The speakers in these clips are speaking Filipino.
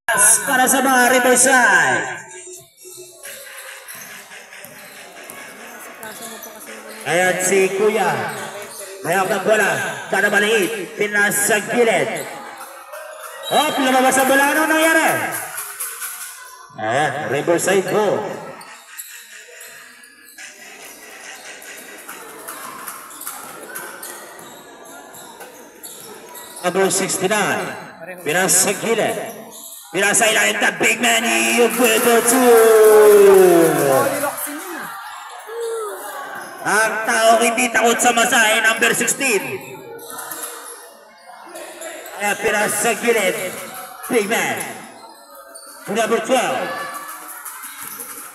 Para sa mga Riverside. Ayan si Kuya. Mayroon ng bola. Sana maliit. Pinasa gilid. Hop, lumabas ang bola. Ano nangyari? Ayan, Riverside po. Number 69. Pinasa gilid. Pinasa ilalim na big man. Iupueto 2. Ang tao hindi takot sa masahe, number 16. Kaya pinasa gilid. Big man. Number 12.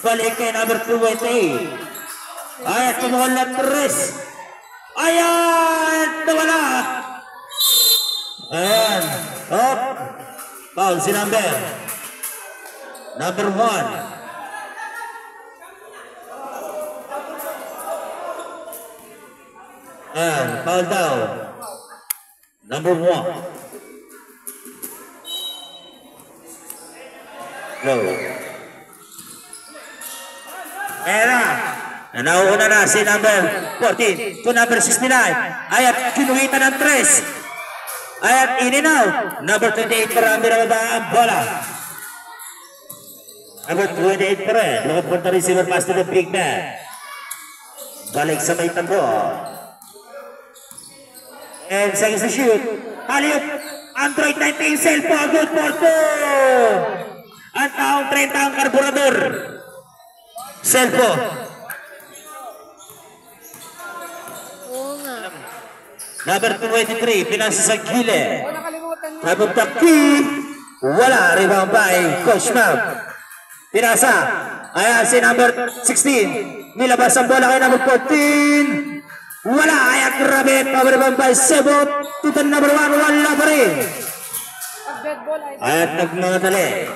Balik kay number 28. Ayan, tumuhol na 3. Ayan, nawala. Ayan, hop. Foul si number 1. Ayan, foul down. Number 1. Low. Era. Nauuna na si number 14 to number 69. Ayan, kinuhitan ng 3. Ayan, in and out. Number 28 marami na ba ang bola? Number 28 pa rin. Nakapunta rin receiver pass to the big man. Balik sa may tambo. And second to shoot. Halip. Android 19 cellphone. Good for 2. Ang taong 30 ang karburador. Cellphone. Number 23, pinasa sa gilid. Nabugtaki. Wala, rebound by Coach Mab. Pinasa. Ayan si number 16. Nilabas ang bola kay number 14. Wala, ayan grabe. Rebound by Sebot. Tutan number 1, wala pa rin. Ayan nagmamadali.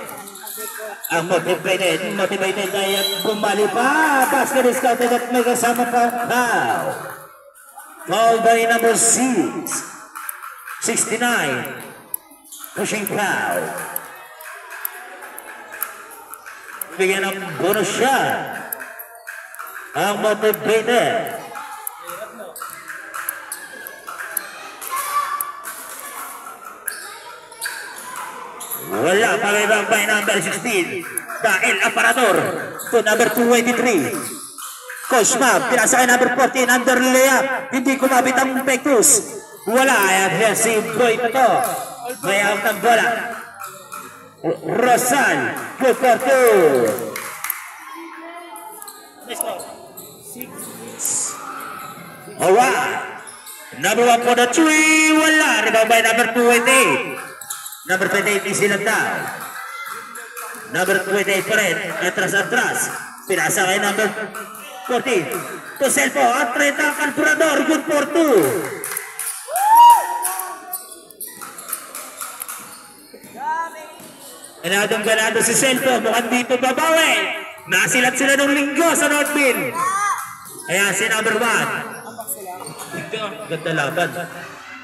Ang motivated ayan bumali pa. Basket is counted at may kasama pa. Now. Foul by number 6. 69. Pushing foul. Bigyan ng bonus shot. Ang motivated. Wala pag-ibang by number 16. Dahil aparador to number 223. Coach Mab, pinasa kay number 14, under layup. Hindi kumabit ang Pectus. Wala, ayan si Boy ito. May out ng bola. Rosal, good for 2. Alright. Number 1 for the 3. Wala, rebound by number 28. Number 28 is silang down. Number 28 pa rin. Atras. Pinasa kay number 14. To Selpo, at 30 ang kalpurador. Good for 2. Ganadong ganado si Selpo. Mukhang dito babawi. Nasilat sila ng linggo sa Northville. Ayan si number 1. Ganda laban.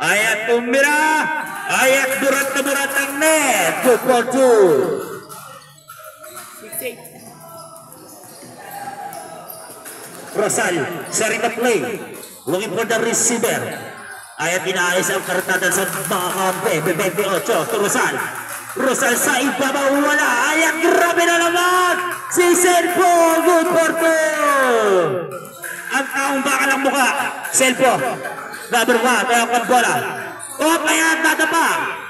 Ayat tumira. Ayat burat na burat ang net. Good for 2. Rosal, sharing the play. Looking for the receiver. Ayat inaayos ang kartatan sa mga kampe. 28 to Rosal. Rosal sa ibabaw wala. Ayat grabe na naman. Si Selpo. Good for 2. Ang taong bakal ang mukha. Selpo. Number 1. Kaya ang bola. O kaya dadapa.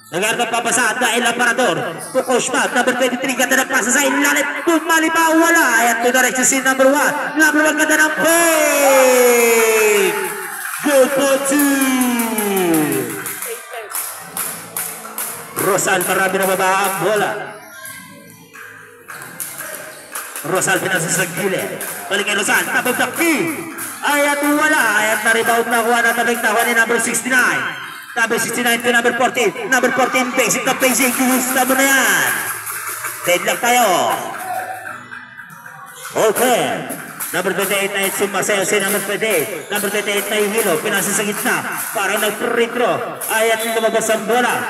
Nagarap papasa dahil aparador. To Coach Mab, number 23, ganda ng pasa sa ilalim. Bumali pa, wala. Ayan to direction si number 1. Number 1, ganda ng fake. Good for 2. Rosal, marami na baba ang bola. Rosal, pinasa sa gilid. Balik kay Rosal, tapos na key. Ayan wala. Ayan na rebound na kuha na taliktawa ni number 69. Number 69 to number 14. Number 14, basic na basic. Gusto mo na yan. Deadlock tayo. Okay. Number 28 na sumasayo si number 28. Number 28 na ihilo. Pinasa sa gitna. Parang nag-free throw. Ayat lumabas ang bola.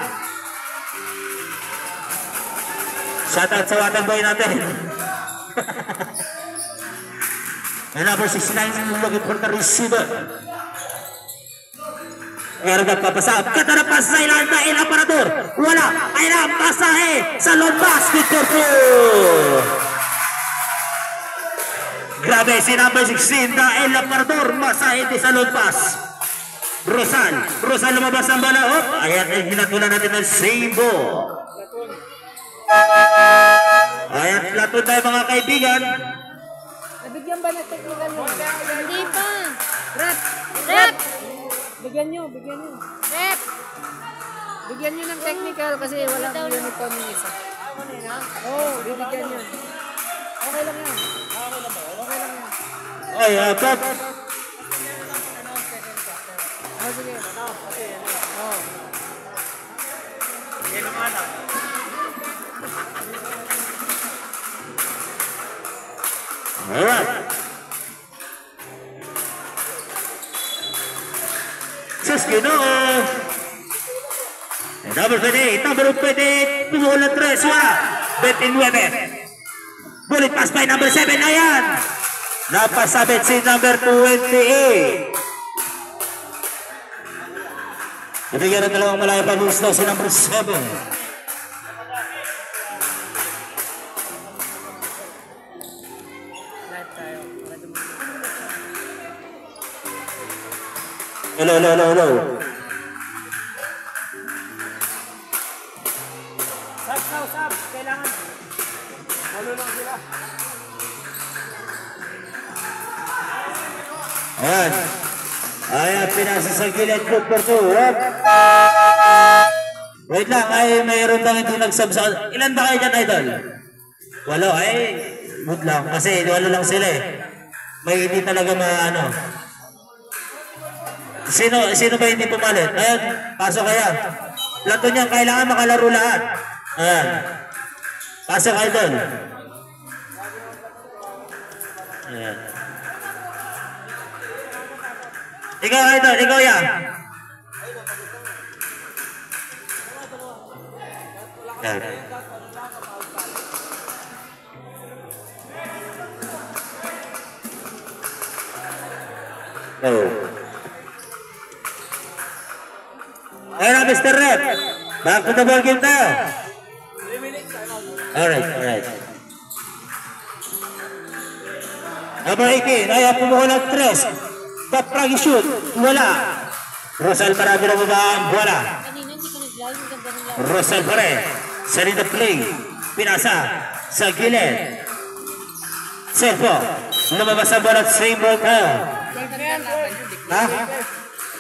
Shoutout sa Waterboy natin. And number 69, looking for the receiver. Pero nagpapasap. Kata na pas sa ilan na El Aparador. Wala. Ay na, pasahe sa long basket for two. Grabe si number 16 na El Aparador. Masahe din sa long pass. Rosal lumabas ang bala. Ayan, hinatulan natin ng Sabo. Ayan, plato tayo mga kaibigan. Nabigyan ba na technical mo? Hindi pa. Rep! Rep! Bigyan nyo. Rep! Bigyan nyo ng technical kasi walang uniform yung isa. Oo, bibigyan nyo. Okay lang yan. Ay, Pop. Oh, sige. Oo. Alright. Ginoo. Number 28, number 28, pumulan 3, wala. 29. Bullet pass by number 7, ayan. Napasabit si number 28. Ibigyan na dalawang malaya pa gusto si number 7. Hello. Sab. Kailangan. Walo lang sila. Ayan, pinasa sa gilid group for 2. Wait lang, ay mayroon lang hindi nagsabsa. Ilan ba kayo dyan, idol? Walo, ay good lang. Kasi walo lang sila eh. May hindi talaga maano. Sino ba hindi pumalit? Ayan, pasok kaya. Plato niya, kailangan makalaro lahat. Ayan. Pasok idol. Ayan. Ikaw idol, ikaw yan. Ayan. Oh. Ayan na, Mr. Rep. Back to the ball game tayo. Alright. Number 18, ay pumuha ng 3. Top frag shoot, wala. Rosal marami na babaan, wala. Kanina hindi ko nag-live, ang ganda ng live. Rosal pa rin. Sali the play. Pinasa sa gilid. Serpo. Lumabas ang bola at same ball tayo. Ha?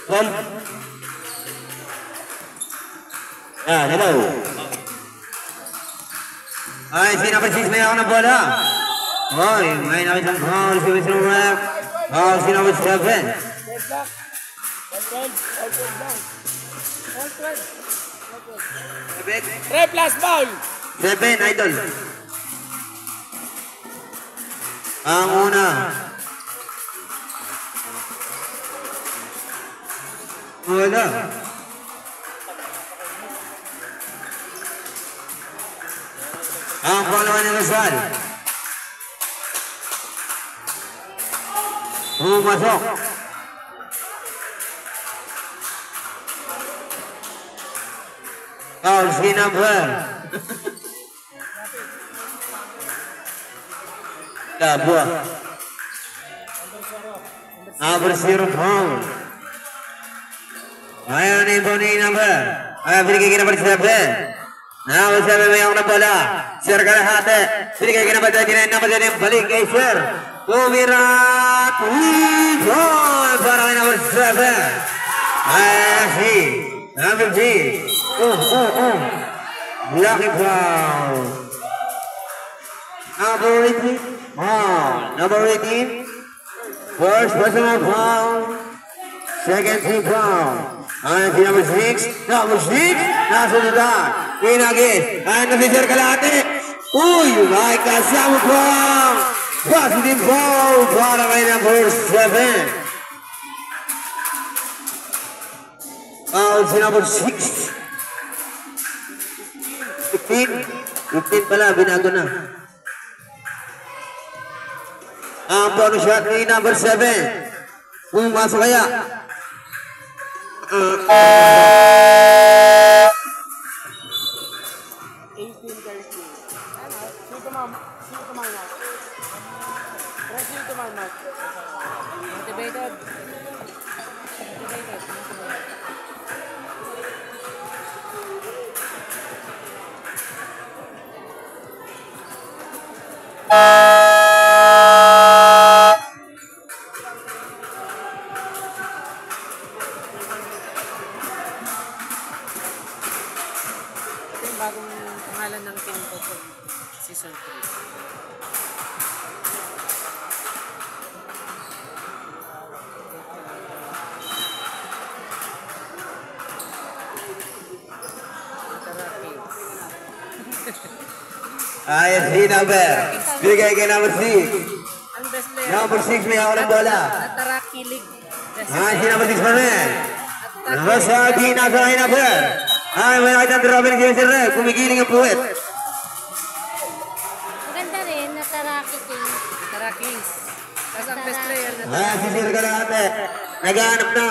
Ball. Hello. Ay, sinapasis na ako ng bola. Oy, may nakisang foul si Mr. Rep. Foul si number 7. Rep last ball. 7, idol. Ang una. Wala. Ang pangalawa ni Rizal. Pumasok. Foul si number. Dabwa. Number 0 foul. Ngayon ibo ni number. Ay, binigay ka number 7. Now, sabi may ako na bola. Sir kalahati. Binigay ka number 39. Number 39 balik kay Sir. Tumirat. Lead para kay number 7. Ay, number G. Lucky foul. Number 18. Number 18. First personal foul. Second team foul. Ay, si number 6. Number 6. Nasa lugar. Pinagis. Ay, nasisir kalahati. Uy, may kasama foul. Positive foul para kay number 7. Foul si number 6. 15. 15 pala, binago na. Ang bonus shot ni number 7. Pumasok kaya. 18-13. Ano? Sino tumamak? Sino tumamak? Motivated. Ito yung bagong pangalan ng team ko po. Season 3. ISC number. Bigay kay number 6. Ang best player. Number 6 may ako ng bola. Nataraki League. ISC number 6 pa rin. Nasa Gina sa number. Ay, may nakita ng Robin Jameson Red. Kumigiling ang puwet. Maganda rin, nataraki king. Tarakings. Tapos ang best player na Sisir ka natin. Naghanap na.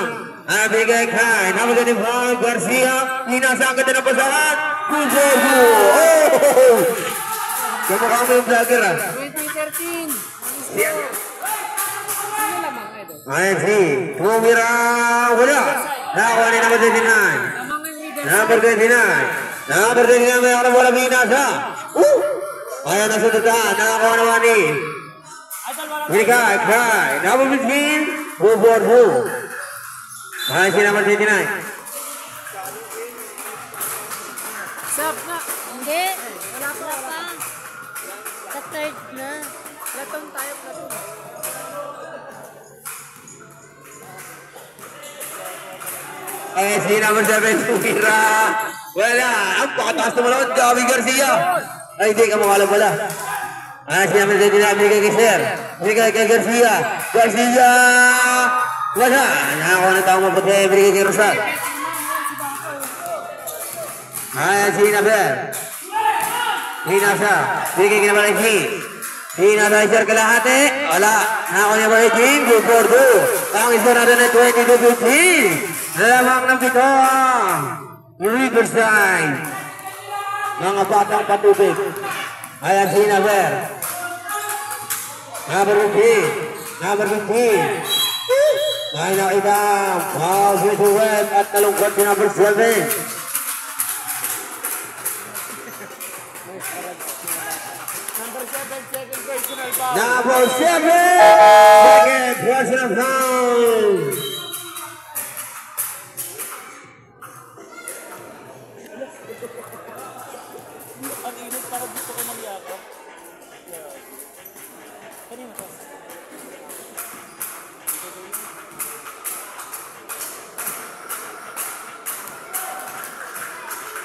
Bigay kay number 25 Garcia. Hinasang ka din ang pasahan. Pusogo. Oh! Kamukha mo yung vlogger ah. 2013. Sino lamang, idol? ISC. Tumira. Wala. Nakakuha ni number 29. Lamang ang leader. Number 29. Number 29 may ako ng bola Binasa. Ayan na sa tutaan. Nakakuha naman ni Bigay kay number 15. Buborbo. Ay si number 29. Sab na. Hindi, wala pa. Sa third na. Platon tayo, Platon. Ay si number 7. Tumira. Wala. Ang pakataas na malawad. Gabi Garcia. Ay hindi ka makalam pala. Ay si number 29. Bigay kay Sir. Bigay kay Garcia. Garcia. Wala. Nakakuha na taong maputi. Bigay kay Rosal. Ay si number. Hinasa. Bigay kay number 18. Hinasa Sir kalahati. Wala. Nakakuha niya number 18. Good for 2. Ang isa natin ay 22-15. Lamang ng pito. Riverside. Mga batang patubig. Ayan si number. Number 15. Number 15. Ay nakita. Wow, Sweet Wet at nalungkot si number 7. Number 7, second personal foul. Number 7. Second personal foul. Ang init para gusto ko magyakap. Kanina to.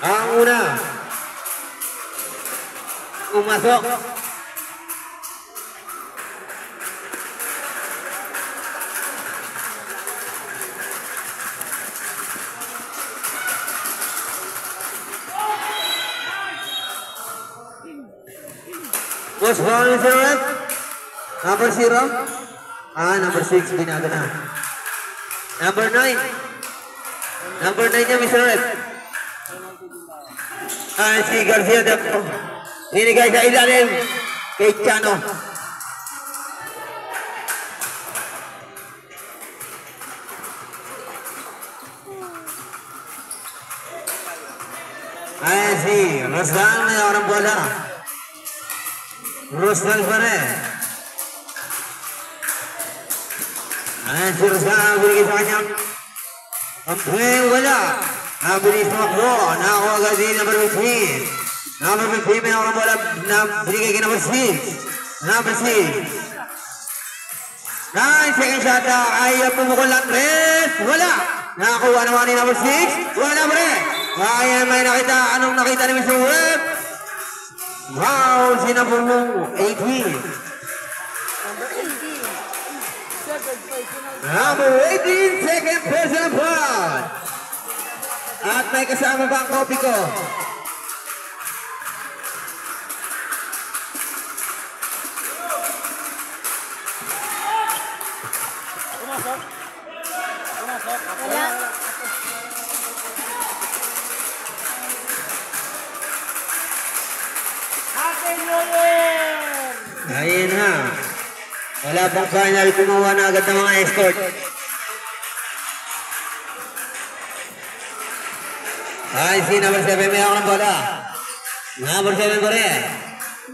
Ang una. Umasok. Was foul Mr. Red? Number 0? Number 6, binago na. Number 9. Number 9 niya, Mr. Red. Si Garcia Depo. Ninigay sa ilalim kay Chano. Si Rosal na yung bola. Rosal pa rin. Si Rosal binigay sa kanyang wala. Nabilis makro. Nakakuha agad din number 15. Number 15 may ako bola na binigay kay number 6. Number 6. 9 second shot. Ay pumukol lang. Wala. Nakakuha naman ni number 6. Wala pa rin. Ayan, may nakita. Anong nakita ni Mr. Webb? Wow, sinabulong 18. Number 18, second personal foul. At may kasama pa ang copy ko. Ayun ha. Wala pang final, kumuha na agad ng mga escort. Ay, si number 7 may ako ng bola. Number 7 pa rin.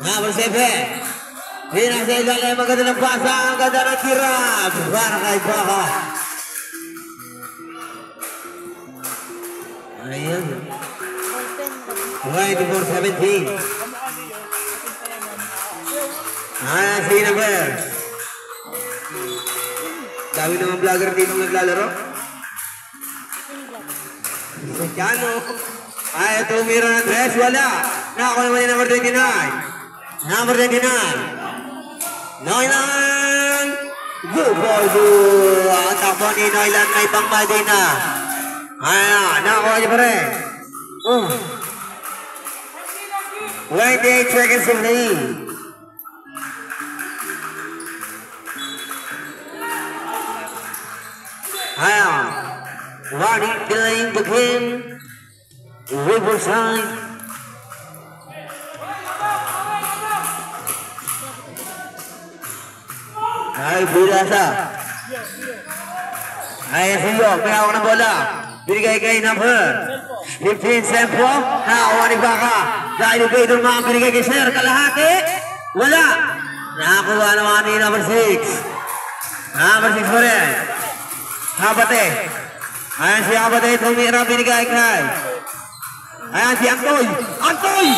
Number 7. Pinasa ilalim, maganda ng pasa, ang ganda ng tira. Para kay Baka. Ayun. 24-17. Ayan si number. Dami naman vlogger dito naglalaro. Kano? Ay, tumira ng dress. Wala. Nako naman yung number 29. Number 29. Noilan. Good ball, good. Ang takbo ni Noilan may pangbalde na. Ayan, nako niya pa rin. 28 seconds to lead. Ayan. Running playing the game. Riverside. Ay, Pirasa. Ay, Siyo. May hawak ng bola. Binigay kay number 15 Sempo. Nakakuha ni Baka. Dahil kay Durma ang binigay kay Sir. Kalahati. Wala. Nakakuha naman ni number 6. Number 6 pa rin. Habate. Ayan si Habate. Tumira binigay kay. Ayan si Antoy. Antoy!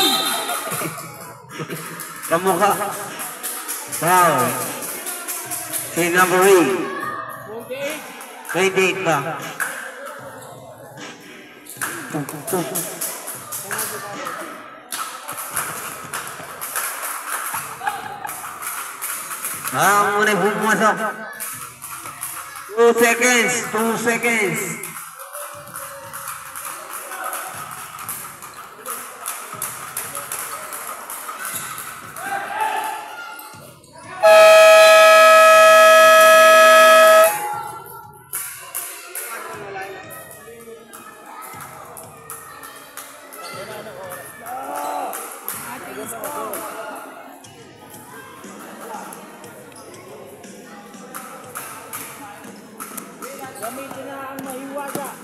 Kamukha. Wow. Si number 8. 28 pa. Muna yung pumasok. 2 seconds. 2 seconds. Gamitin na ang mahiwaga.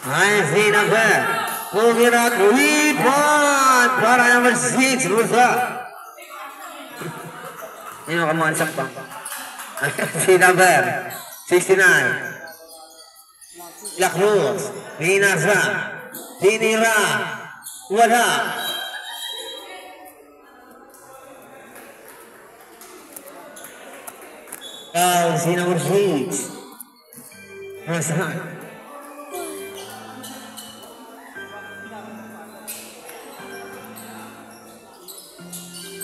Ayan si number. Tumira 3 point para number 6. Rusa. Ini mau kamu ansap bang. Si number 69. La Cruz. Minasa. Tinira. Wala. Si number 6. Masa.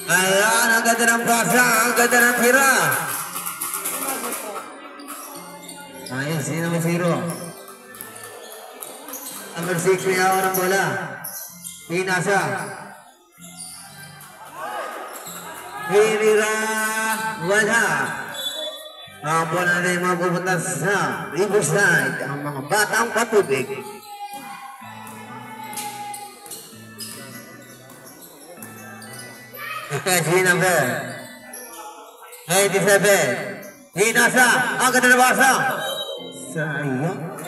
Ayan, ang ganda ng pasa, ang ganda ng tira. Ayan, sino may 0? Number 6, may hawa ng bola. Pinasa. Pinira. Wala. Ang bola natin mapupunta sa Riverside, ang mga batang patubig. Si number 87. Hinasa. Ang ganda na basa. Sayang.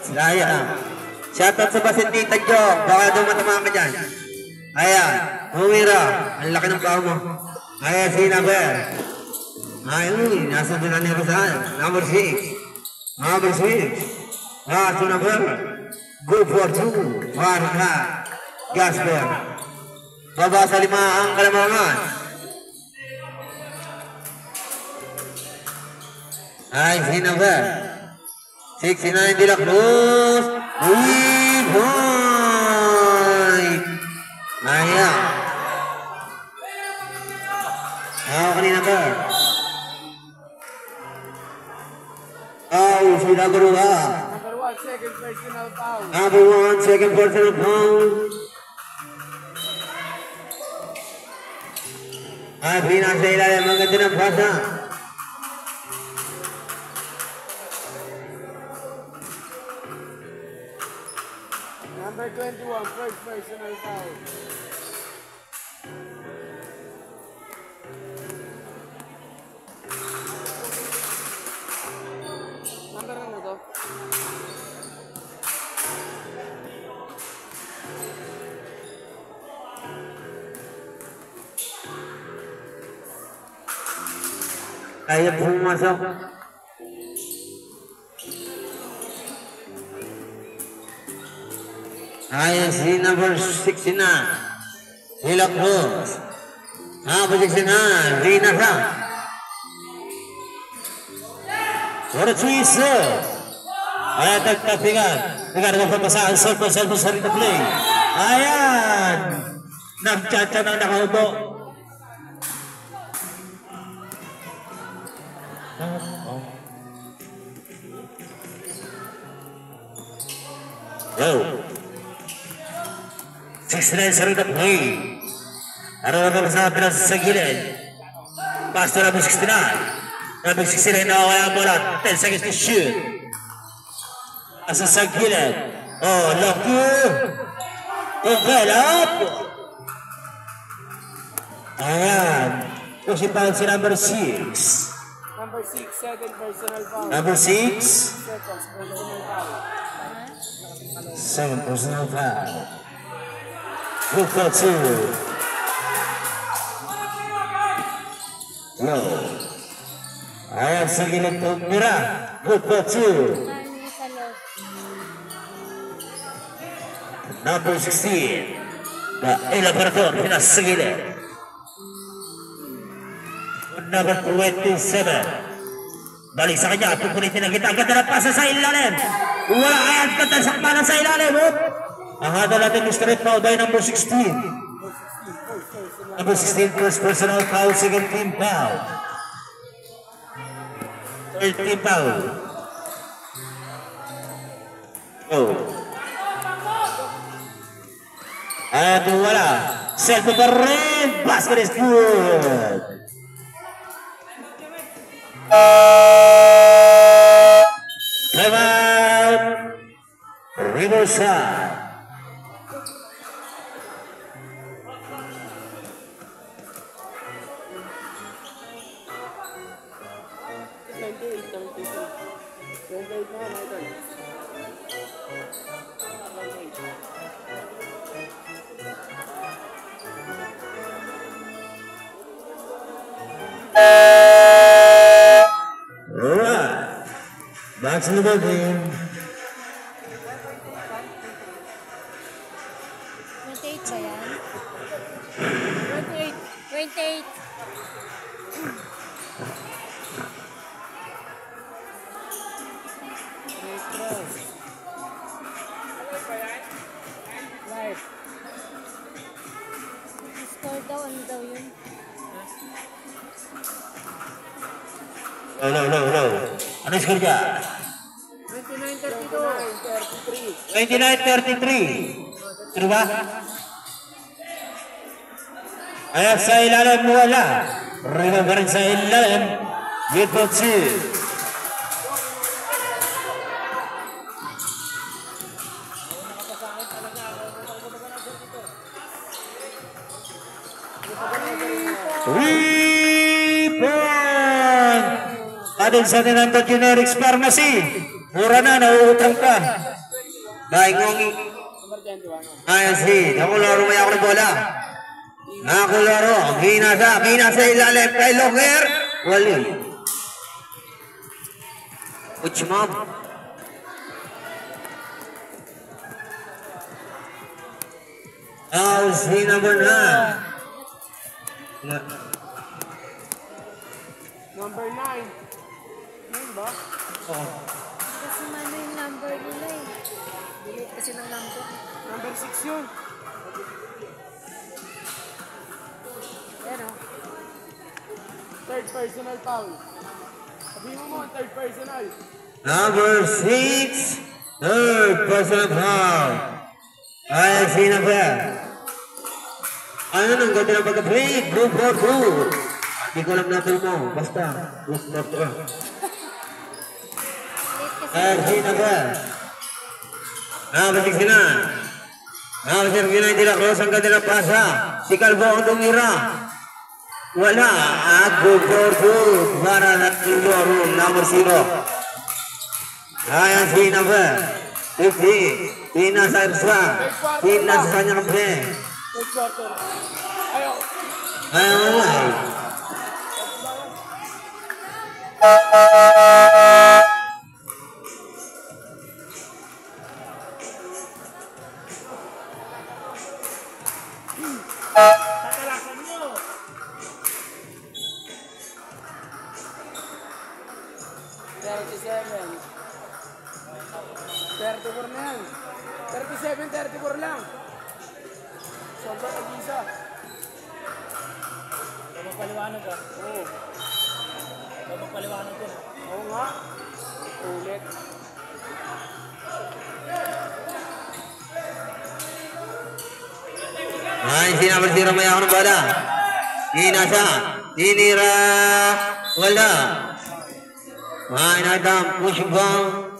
Sayang. Shoutout sa Basintita Jo. Baka dumatamaan ka dyan. Ayan. Humira. Ang laki ng pao mo. Ayan si number. Ayun. Nasa doon na ni Rosal. Number 6. Number 6. to number. Good for 2. Marka. Gasper. Baba sa 5 ang Kalamangan. Ay, si number 69 De La Cruz. Ayan. Ako ni number. Si Nagaruga. Number 1, second personal foul. Ay, pinasa ilalim. Maganda ng pasa. Number 21, first personal foul. Number ano to? Kaya pumasok. Ayan si number 69. De La Cruz. Number 69. Rina Sa. What a twist. Ayan, tagtapigan. Nagkakaroon pa sa Solpo sa rito play. Ayan. Nagchatcha ng nakaubo. Go. 69 sa rin na play. Ano na sa pinas sa gilid. Pass to number 69. Number 69 na kaya bola. 10 seconds to shoot. Asa sa gilid. Oh, lucky. Develop. Ayan. Pushing down si number 6. Number 6, second personal foul. Number 6. Seconds, personal foul. 7 personal foul. Good for 2. No. Ayan sa gilid tumira. Good for 2. Number 16. The Elaborator pinas sa gilid. Number 27. Balik sa kanya. Pupulitin ang kita. Ganda na pasa sa ilalim. Wala kaya ganda sa kpanan sa ilalim. Ang hada natin straight foul by number 16. Number 16 first personal foul. Second team foul. Third team foul. Oh. At wala. Selfie pa rin. Basket is good. Time out. Riverside. Alright, back to the ball game. 28 ba yan? 28. 28. Live. Score daw, ano daw yun? No. Ano score niya? 29-32. 29-33. True ba? Ayan sa ilalim mo wala. Rino ka rin sa ilalim. Good for 2. Adil sa Tinanto Generics Pharmacy. Mura na, nauutang ka. Daingong ISD. Nakularo may ako ng bola. Nakularo. Hina sa ilalim kay Locker. Wali. Uchmam. si number 9. Number 9. 9 ba? Kasi mano yung number nila eh. Delete kasi ng number. Number 6 yun. Ayan o. Third personal foul. Sabihin mo third personal. Number 6, third personal foul. Ayan si number. Ano nang ganda ng pagka-play? Group for group. Hindi ko alam natin mo. Basta. Group for group. Ayan si number. Number 69. Number 69 nila cross ang ganda ng pasa. Si Calvo ang tumira. Wala. Group for group. Para natin number 0. Ayan si number 50. Tina sa Irsa. Tina sa kanyang kampi. Third quarter. Ayaw. Ayan wala. Tatalasan nyo. 34 na yan. 37, 34 lang. Sobrangag-isa. Magpaliwanag ka. Oo. Magpaliwanag ko. Oo nga. Ulit. Ay, si number 0 may ako ng bala. Ina siya. Tinira. Wala. Ay, natam. Push bang.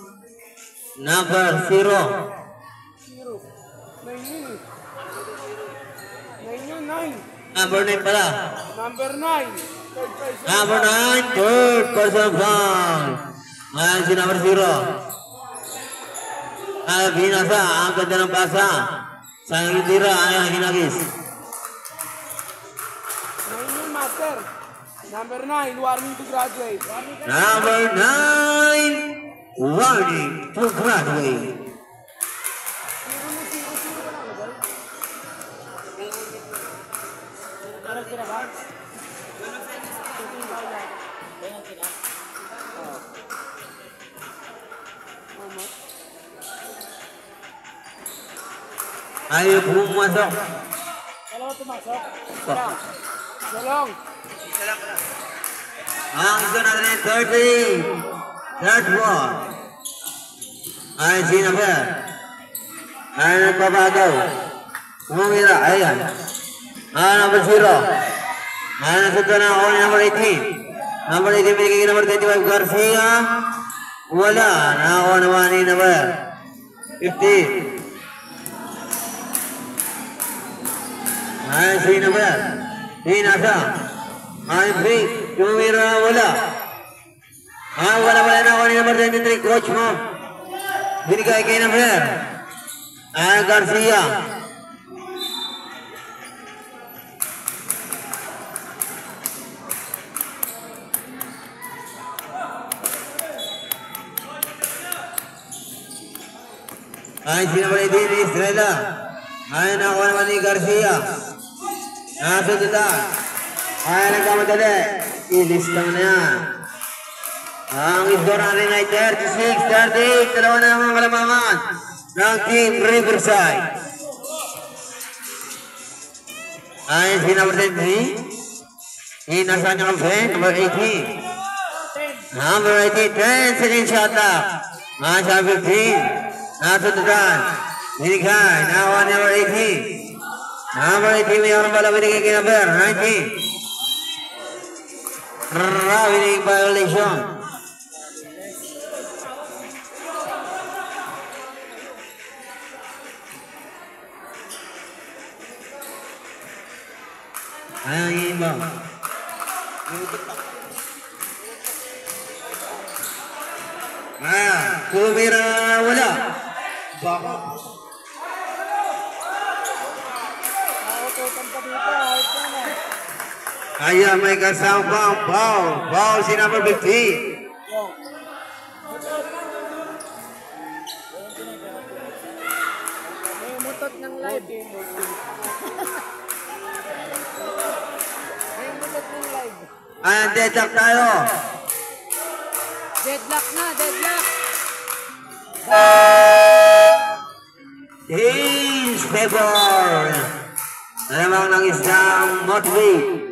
Number 0. 0. 9 yun eh. 9 yun, 9. Number 9 pala. Number 9. Third person. Number 9, third person foul. Ayan si number 0. Ay, binasa. Ang ganda ng pasa. Sa tira, ayan, hinagis. 9 yun, master. Number 9, warning to graduate. Number 9, warning to graduate. Ayaw pumasok. Dalawa tumasok. Salong. Ang isa natin 30. Third one. Ay, sino ba? Ay, nagpapagaw. Umumira, ayan. Number 0. Ay, nasuto na ako ni number 18. Number 18, binigay number 25, Garcia. Wala. Nakakuha naman ni number 50. Ay, sino ba? Hinasa. Ay, free. Tumira, wala. Ay, wala na ako ni number 23, coach mo. Binigay kay number. Ay, Garcia. Ay, sino ba ito ni Estrella? Ay, nakuha naman ni Garcia. Nasunod na. Ay, nagkamadali. Ilista mo na yan. Ang score natin ay 36-38. Dalawa na naman kalamangan ng Team Riverside. Ay, si number 10. Inasa niya ng pen, number 18. Number 18, 10 seconds shot clock. Ay, sa 15. Nasundutan. Binigay. Nakuha ni number 18. Number 18, may orang bala binigay kay number 19. Ravining violation. Ayan yung iba. Tumira wala. Baka. Ayan, may kasama foul. Foul si number 15. May motor mulot ng live. May mulot ng live. Ayan, deadlock tayo. Deadlock na, deadlock. Change favor. Nalamang ng isang motivate.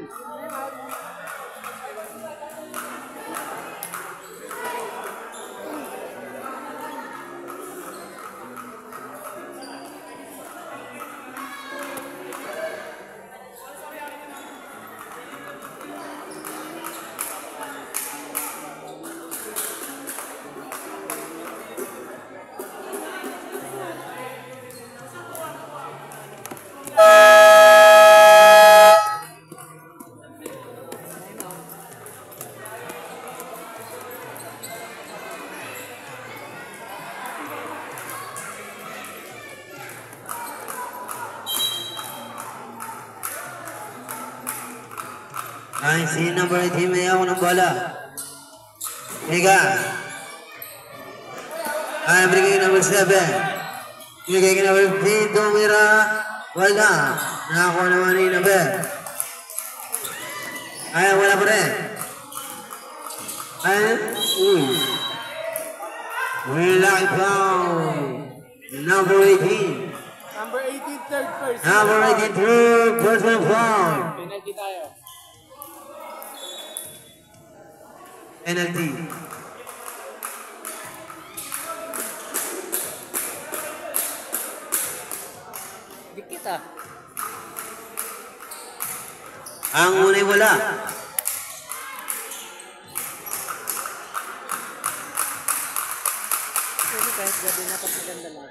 Ay, si number 18 may ako ng bola. Higa. Ay, bigay number 7. Bigay number 15, tumira. Wala. Nakakuha naman ni number. Ay, wala pa rin. Ay, lucky foul. Number 18. Number 18, third person. Number 18, third personal foul. Penalty tayo. Penalty. Dikit ah. Ang unay wala. Kasi kahit gabi na pag maganda na.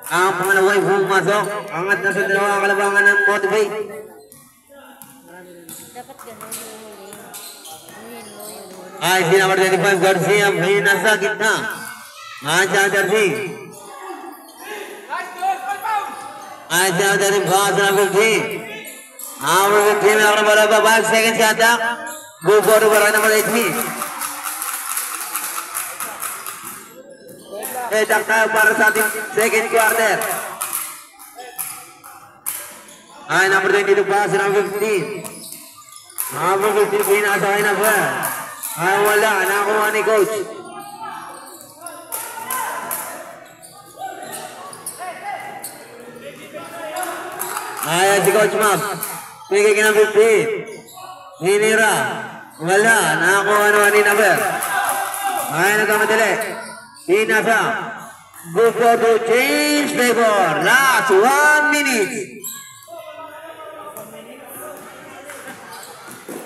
Ang pangalaway pumasok. Angat na sa dalawang kalabangan ng motivate. Dapat ganun yung huli. Anuhin mo yung huli. Ay, si number 25 Garcia. May nasa gitna. Andiyan ang jersey. Ay, si number 35 sa number 15. Number 15 may ako na bola ba? 5 seconds yata. Go forward para number 18. Hedak tayo para sa ating second quarter. Ay, number 22 pa sa number 15. Number 15 pinasakay na ba? Ay, wala. Nakuha ni coach. Ay, si Coach Mab. Bigay ka ng 50. Hinira. Wala. Nakakuha naman ni number. Ay, nagkamadali. Pinasa. Go for to change favor. Last 1 minute.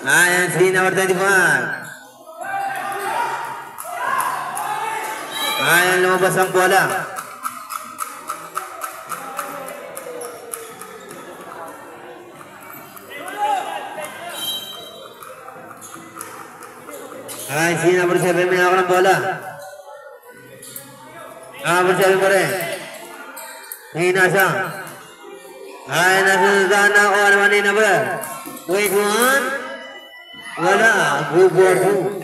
Ayan si number 25. Ayan, lumabas ang bola. Ay, si number 7 may ako ng bola. Number 7 pa rin. Hinasa. Ay, nasusundan na ako naman ni number 21. Wala. Go for 2.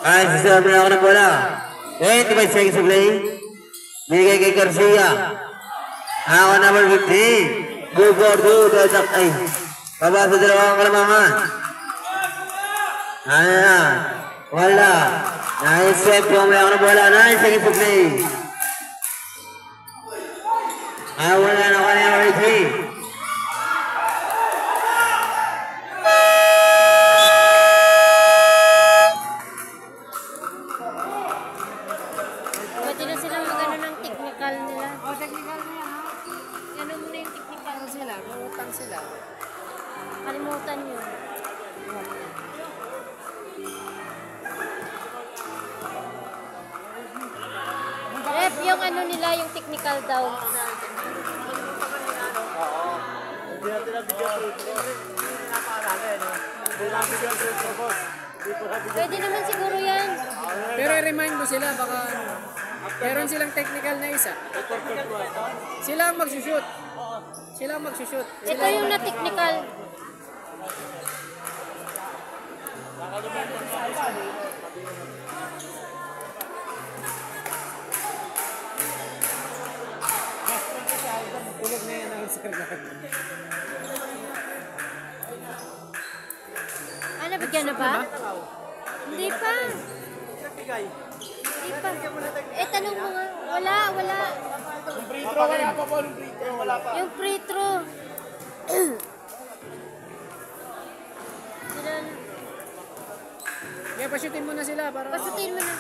Ay, si 7 may ako ng bola. 25 seconds to play. Bigay kay Garcia. Ako number 15. Go for 2. Dadak ay. Baba sa dalawang kalamangan. Ayan. Wala. Nice save po. May ako ng bola. 9 seconds to play. Ay, wala na ako na number 3. Pwede na silang magano ng technical nila. O, technical na yan ha. Ano muna yung technical? Ano sila? Mangutang sila. Kalimutan yun. Rep, yung ano nila, yung technical daw. Hindi natin nabigyan ko. Hindi napaalala eh, no? Hindi nabigyan ko, boss. Hindi po nabigyan. Pwede naman siguro yan. Pero remind mo sila, baka meron silang technical na isa. Sila ang magsushoot. Sila ang magsushoot. Ito yung na-technical. Bigyan na ba? Hindi pa. Nagbigay. Hindi pa. Eh, tanong mo nga. Wala. Yung free throw, wala pa po. Yung free throw, wala pa. Yung free throw. Sila, Okay, pa-shootin mo na sila para... pasutin mo na.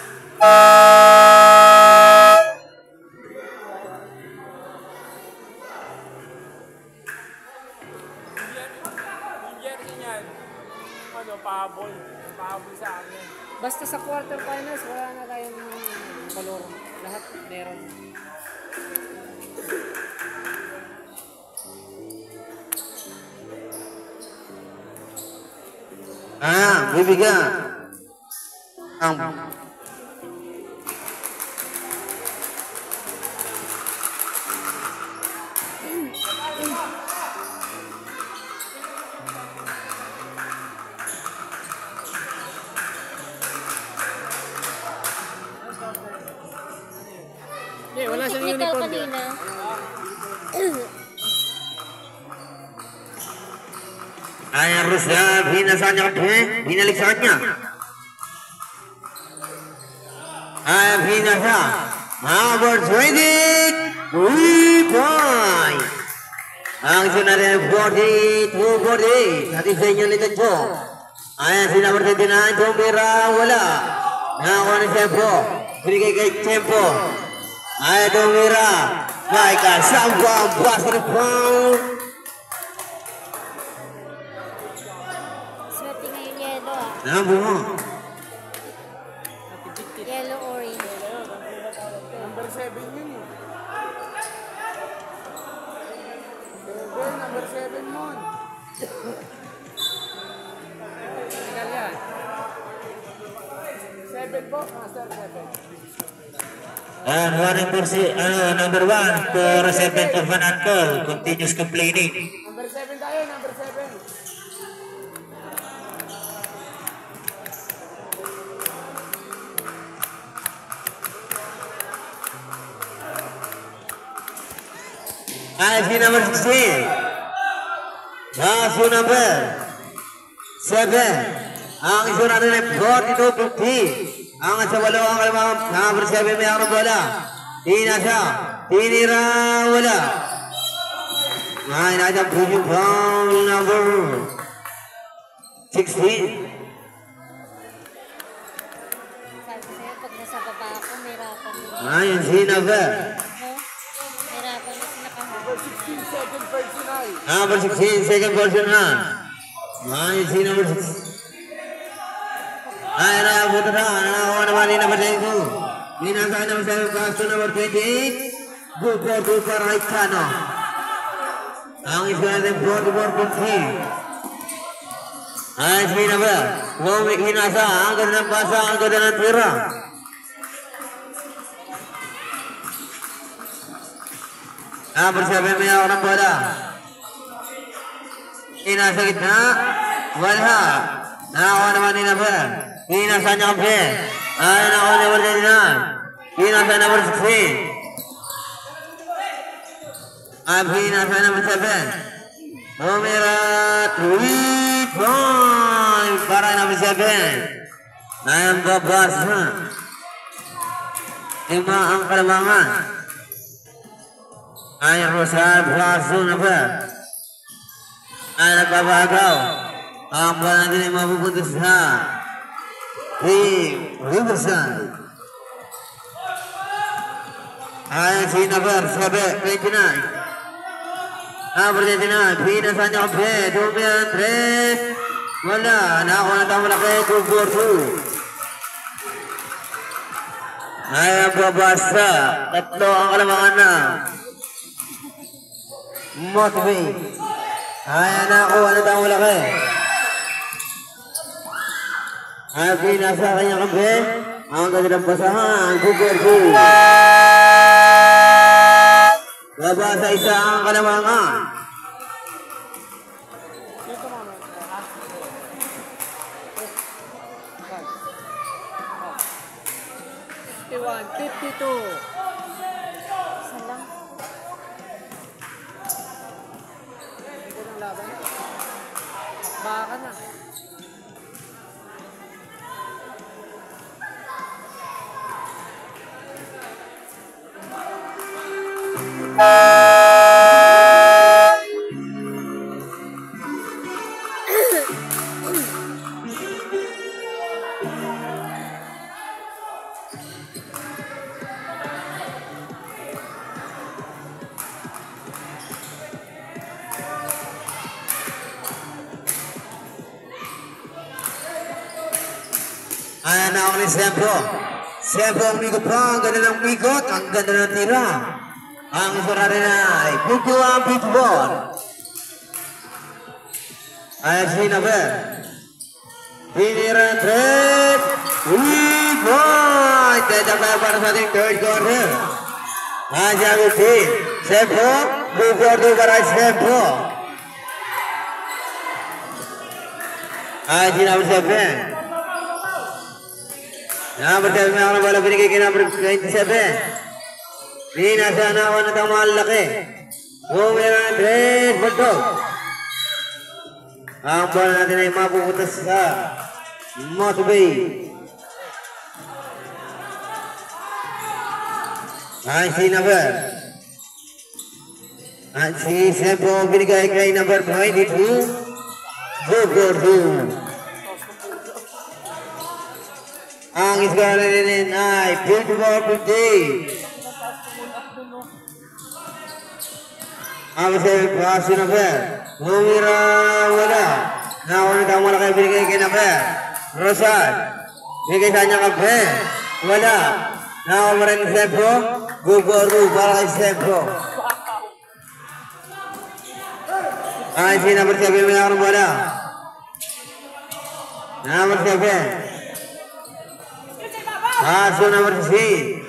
Pahabol. Pahabol sa akin. Basta sa quarterfinals, wala na tayong valor. Lahat meron. Bibigyan. Ang Hindi, wala siyang Technical uniform. kanina. ay harus binasannya binalik sa kanya. Ay binasa. Number 20. 3 point. Ang sunod ay 42-48. Hati sa inyo nito po. Ayan si number 29. Tumira wala. Nakakuha ni Tempo. Binigay kay Tempo. Ayan Tumira. Baiklah Sambang basket foul. Swerte ngayon yellow ah. Number 1. Yellow orange. Number 7 yun eh. Number 7 mo. Tingnan yan. 7 po, master 7. And number 1 for 7 of an uncle continues complaining. Number 7 tayo, number 7. I see number 16. Basu number 7. Ang iso natin ay 42-50. Ang sa walo ang kalamang number 7 may ang bola. Tinasa. Tinira wala. Ay nasa preview foul number 16. Sabi ko sa'yo, pag nasa baba ako, may rapan mo. Ay si number. No? May rapan mo sinakahan. 16 second personal. Number 16 second portion na. Ay si number 6. Ay nakabot na. Nakakuha naman ni number 22. Ninasaan naman sa pass to number 28. Good for right Cano. Ang isa natin 44-50. Ay si number. Ngomik hinasa. Ang ganda ng pasa. Ang ganda ng tira. Number 7 may ako ng bola. Inasa gitna. Wala. Nakakuha naman ni number. Inasa niya kape. Ay nakakuha number 39. Inasa number 16. Ay inasa number 7. Tumira 3 point para number 7. Ayang babas ha. 5 ang kalamangan. Ay Rosal Braso na ba? Ay nagbabagaw. Ang bola natin ay mapupunta sa Riverside. Ay si number 29. Number 29. Pinasan niya ang pe. Dumian 3. Wala. Nakakuha na tayo malaki. 2-4-2. Ay ang babasa. 3 ang kalamangan na. Motivate. Ay nakakuha na tayo malaki. Ay pinasa kanya kampe. Ang ganda ng basahan. 2-4-2. Babasa isa ang kalamangan. Dito mama. 52. Isa lang. Ito ng laban. Baka na. Ayan na ako ni Sempo. Sempo ang umikot pa. Ang ganda ng umikot. Ang ganda ng tira. Ang isura rin ay puto ang pitball. Ayan si Naber. Tinira ang threat. Point! Kaya tayo para sa ating third quarter. Ayan si Agustin. Sempo. Good quarter para Sempo. Ayan si Number 7. Number 7 may ako na bola binigay kay number 27. Di nasa nawan at ang malaki. Bumira ng Tres Bulldog. Ang bola natin ay mapupunta sa Motobay. Ang si number. Ang si Sempo binigay kay number 22. Bogor. Ang iskara rin ay 54-50. Ang masaya paso na Fer. Humira wala. Nakulit ang wala kayo binigay kay na Fer. Rosal. Binigay sa kanya ka Fer. Wala. Nakulit rin Sempo. Gugoru para kay Sempo. Ang si number 7 may nakulit wala. Number 7. Paso number 6.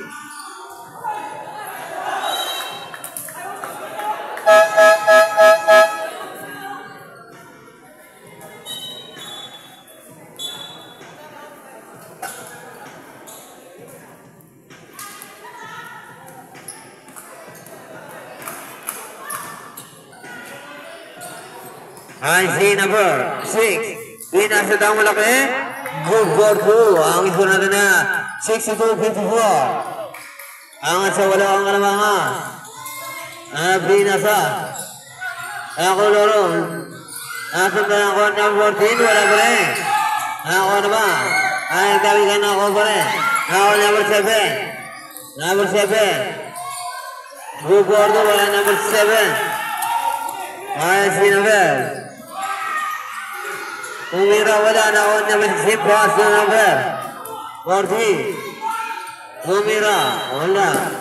Ay si number 6. Pinasa daw malaki. Good for 2. Ang ito natin na 62-54. Ang sa wala ang kalamangan. Pinasa. Ako loro. Nasa ba ang court number 14? Wala pa rin. Ako na ba? Ay kami ka na ako pa rin. Ako number 7. Number 7. Good for 2. Wala number 7. Ay si number. Umira wala na ako naman si Paso number 40. Umira wala.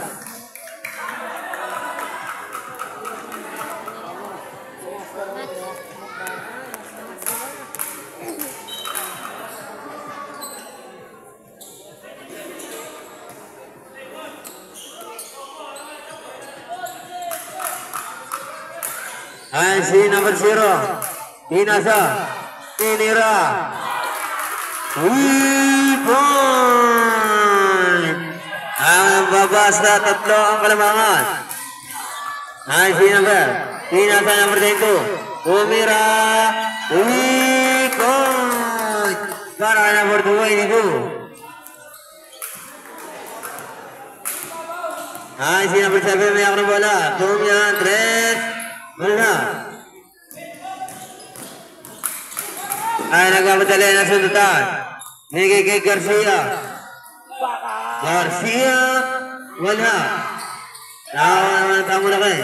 Ay si number 0. Pinasa. Tinira. Point! Ang babas na tatlo ang kalamangan. Ay si number. Pinasa number 10. Umira. Point! Para number 22. Ay si number 7 may ako ng bola. Tumira 3. Wala. Ay nagmamadali na sundutan. Bigay kay Garcia. Garcia. Wala. Nakakuha naman ang tamo laki.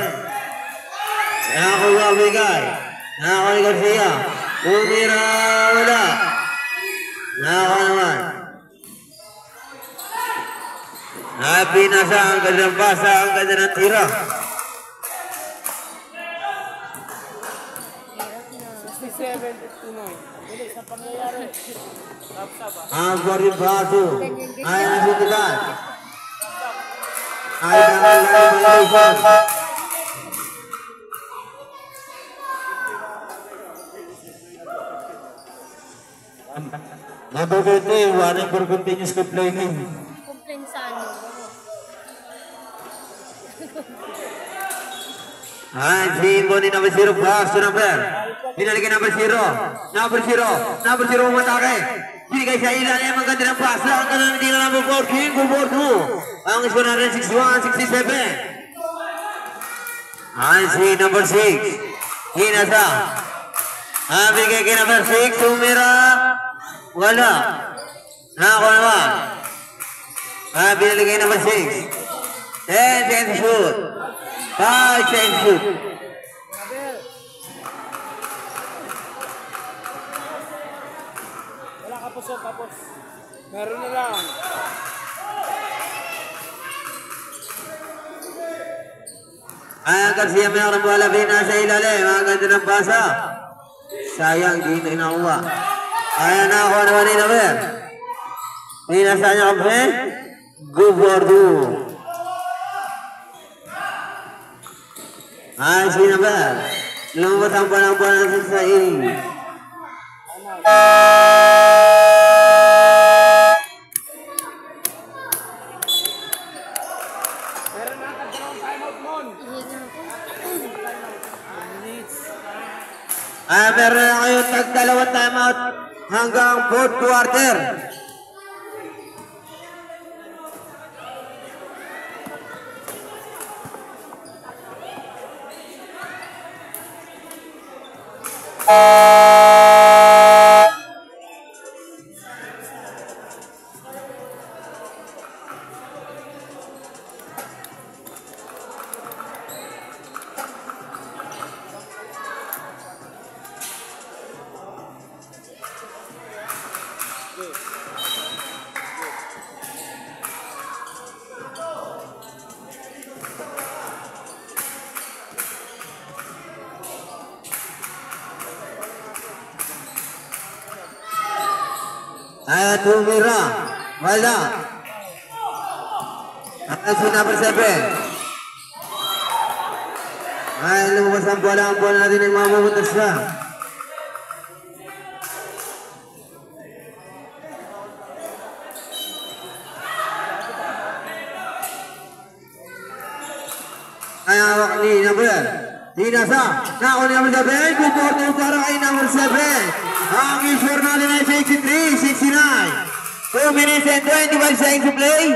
Nakakuha bigay. Nakakuha ni Garcia. Umira. Wala. Nakakuha naman. Pinasa ang ganda ng pasa. Ang ganda ng tira. Ang Gordy Basu ay nasutukan. Ay nangalan. Number 20, warning for continuous complaining. Complain sa ano? Si Bonnie number 0, Basu number. Binalikin number 0. Number 0. Number 0 umatake. Binigay sa ilalim. Ang ganda ng pasa. Ang ganda ng tira number 14. Good for 2. Ang score natin 61-67. si number 6. Hinasa. Bigay kay number 6. Tumira. Wala. Nako naman. Binili kay number 6. 10 seconds to shoot. 5 seconds to shoot. Wala kapos, kapos. Meron na lang. Garcia may orang bola nasa ilalim. Ang ganda ng basa. Sayang, di ito inakuha. Ayan na ako naman ni Naber. Pinasa niya kape. Gubordo. Si Naber. Lumabas ang bola sa saing. Meron na kayo tag-dalawang timeout hanggang 4th quarter. Tumira. Wala. Si number 7. Lumabas ang bola natin ng mamumuntas siya. Hawak ni number. Hinasa. Nako ni number 7. Buporto para kay number 7. Ang score natin ay 63-69. 2 minutes and 25 seconds to play.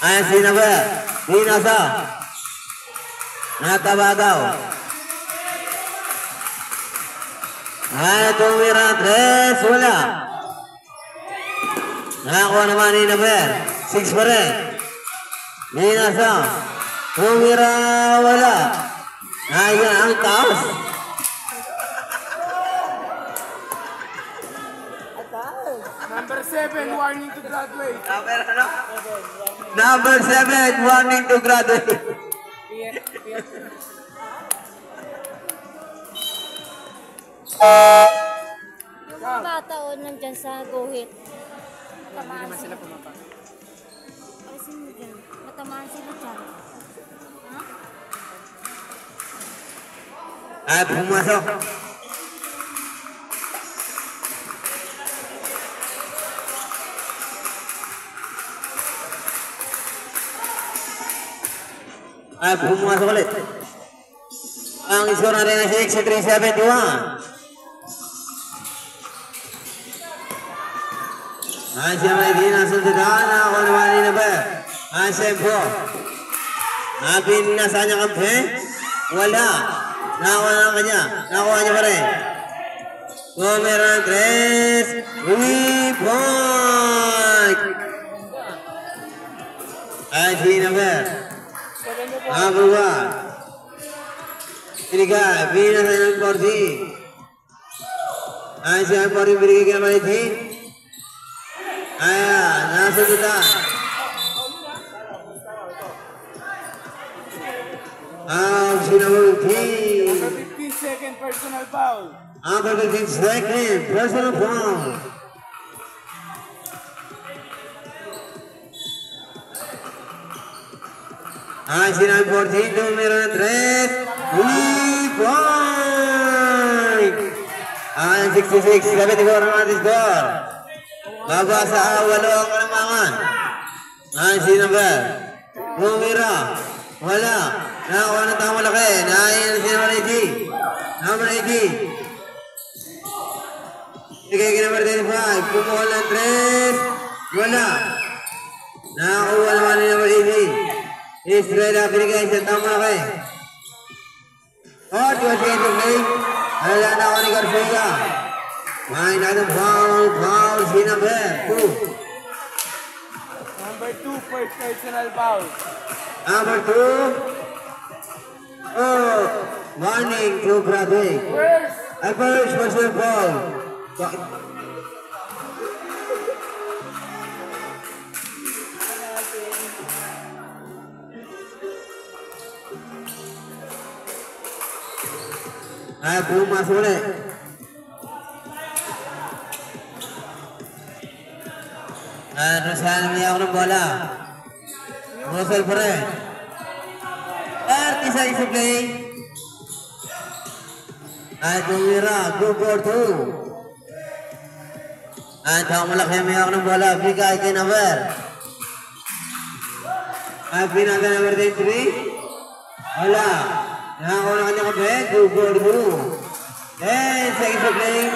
Ayan si number. Hinasa. Natabagaw. Tumira 3. Wala. Nakakuha naman ni number 6 pa rin. Hinasa. Tumira. Wala. Ayan ang taos. Number 7, warning to graduate. Number 7, warning to graduate. Yung mga bata o nandyan sa guhit. Hindi naman sila pumapa. Ay, sino dyan? Matamaan sila dyan. Ha? Pumasok. Pumasok ulit. Ang score natin ay 63-71. Siya may dinasundudan. Ako naman ni number. Sempo. Binasa niya kampi. Wala. Nakuha na kanya. Nakuha niya pa rin. Meron ng 3. 3 point. Si number. Number 1. Binigay. Binasa ng 40. Siya ang 40 binigay kaya maliti. Ayan, nasundutan. Sinawag 15-second personal foul. Number 15 second personal foul. Sinawag 14, numero ng 3. 3 point. 66, 74 ang ating score. Baba sa 8 ang kalamangan. Si number. Numira. Wala. Nakakuha ng tama laki. Nakain si number 80. Number 80. Bigay ka number 35. Kumuha ng 3. Wala. Nakakuha naman ni number 80. Israel na binigay sa tama na kayo. At yung second play, ala na ako ni Garcia. May natin foul, si number 2. Number 2, first personal foul. Number 2. Oh, warning to Bradwick. A first personal foul. Ay, belum masuk ulit. Russell niya ng bola. Russell pa rin. At isa play. At tumira, go for 2. At ang malaki niya ng bola. Bigay kay number. At pinaka number 3. Wala. Yang orang hanya kembali, gugur dulu. Second play.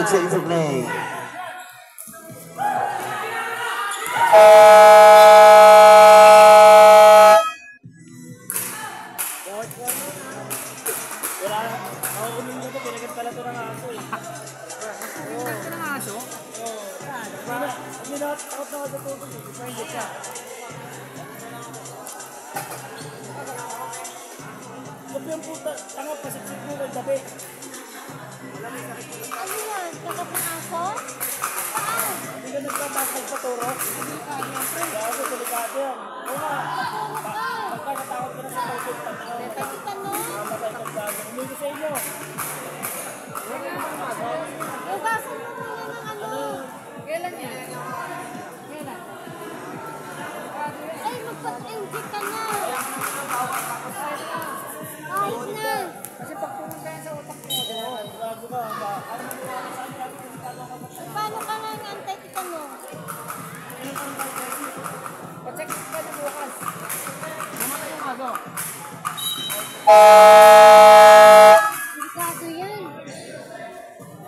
Second play. Ano yan? Kakap ng aso? Hindi ka nagpapasok sa turo? Gago, delikado yan. Oo nga. Pagkakatakot ka na sa pagkakit. Takitan mo? Mamatay ka gago. Umili sa inyo. Ugasan mo muna ng ano. Kailan yan? Kailan? Ay, magpat-inject ka na. Kahit na. Kasi pag pumunta yan sa utak mo, Gago ka. Paano ka nga ang antay-titan mo? pacheck ka na bukas. Naman yung aso. Delikado yan.